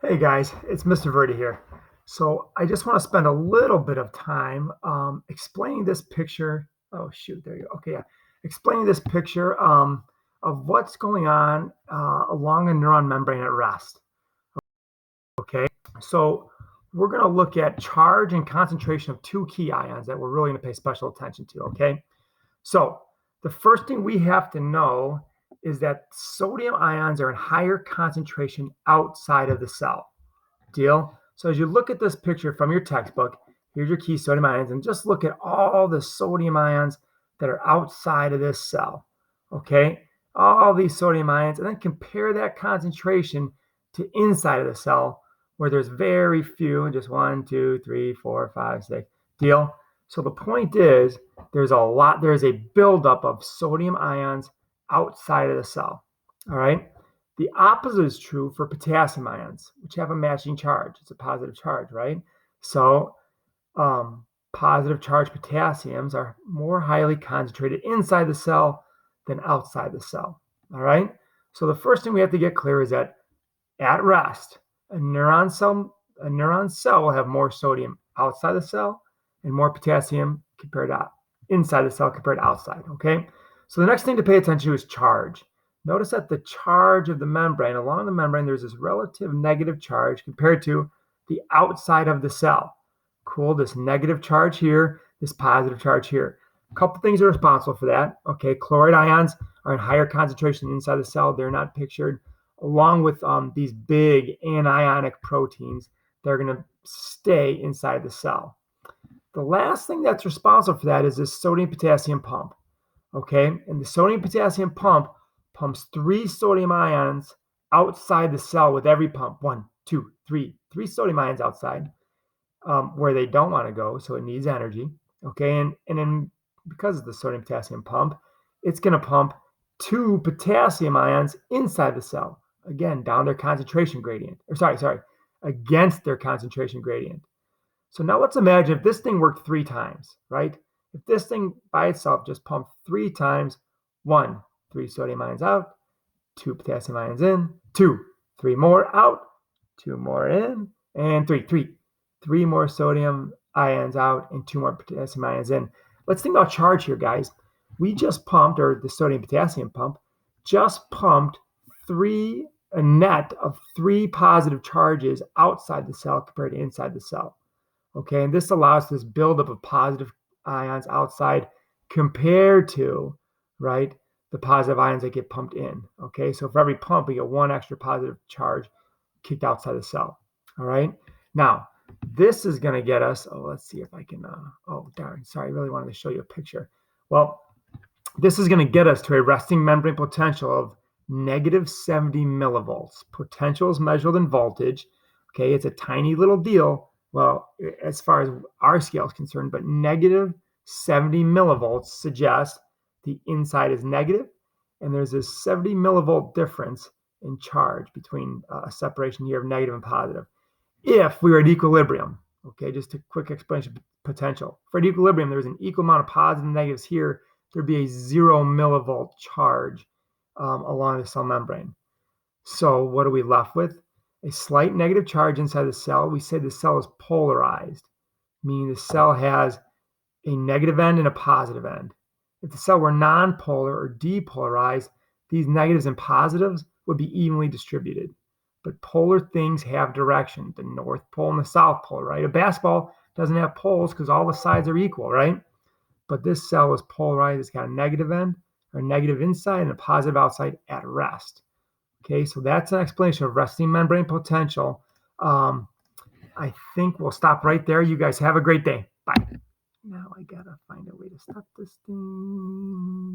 Hey guys, it's Mr. Verdi here. So I just want to spend a little bit of time explaining this picture. Oh shoot, there you go. Okay, yeah. Explaining this picture of what's going on along a neuron membrane at rest. Okay, so we're going to look at charge and concentration of two key ions that we're really going to pay special attention to. Okay, so the first thing we have to know is that sodium ions are in higher concentration outside of the cell. Deal? So as you look at this picture from your textbook, here's your key sodium ions, and just look at all the sodium ions that are outside of this cell. Okay? All these sodium ions, and then compare that concentration to inside of the cell where there's very few, just 1, 2, 3, 4, 5, 6. Deal? So the point is there's a buildup of sodium ions outside of the cell. All right? The opposite is true for potassium ions, which have a matching charge. It's a positive charge, right? So positive charged potassiums are more highly concentrated inside the cell than outside the cell. All right. So the first thing we have to get clear is that at rest, a neuron cell will have more sodium outside the cell and more potassium compared to inside the cell compared to outside. Okay. So the next thing to pay attention to is charge. Notice that the charge of the membrane, along the membrane, there's this relative negative charge compared to the outside of the cell. Cool. This negative charge here, this positive charge here. A couple things are responsible for that. Okay. Chloride ions are in higher concentration inside the cell. They're not pictured, along with these big anionic proteins that are going to stay inside the cell. The last thing that's responsible for that is this sodium potassium pump. Okay, and the sodium potassium pump pumps 3 sodium ions outside the cell with every pump. 1, 2, 3, 3 sodium ions outside where they don't want to go, so it needs energy. Okay, and then because of the sodium potassium pump, it's going to pump 2 potassium ions inside the cell. Again, down their concentration gradient. Or sorry, against their concentration gradient. So now let's imagine if this thing worked 3 times, right? If this thing by itself just pumped 3 times, 1, 3 sodium ions out, 2 potassium ions in, 2, 3 more out, 2 more in, and 3 more sodium ions out, and 2 more potassium ions in. Let's think about charge here, guys. We just pumped, or the sodium potassium pump, just pumped a net of 3 positive charges outside the cell compared to inside the cell. Okay, and this allows this buildup of positive ions outside compared to, right, the positive ions that get pumped in. Okay, so for every pump, we get 1 extra positive charge kicked outside the cell. All right, now this is going to get us, let's see if I can, oh, darn, sorry, I really wanted to show you a picture. Well, this is going to get us to a resting membrane potential of negative 70 millivolts. Potential is measured in voltage. Okay, it's a tiny little deal. Well, as far as our scale is concerned, but negative 70 millivolts suggests the inside is negative, and there's this 70 millivolt difference in charge between a separation here of negative and positive. If we were at equilibrium, okay, just a quick explanation of potential. For at equilibrium, there's an equal amount of positives and negatives here. There'd be a 0 millivolt charge along the cell membrane. So what are we left with? A slight negative charge inside the cell. We say the cell is polarized, meaning the cell has a negative end and a positive end. If the cell were nonpolar or depolarized, these negatives and positives would be evenly distributed. But polar things have direction, the North Pole and the South Pole, right? A basketball doesn't have poles because all the sides are equal, right? But this cell is polarized. It's got a negative end or negative inside and a positive outside at rest. Okay, so that's an explanation of resting membrane potential. I think we'll stop right there. You guys have a great day. Bye. Now I gotta find a way to stop this thing.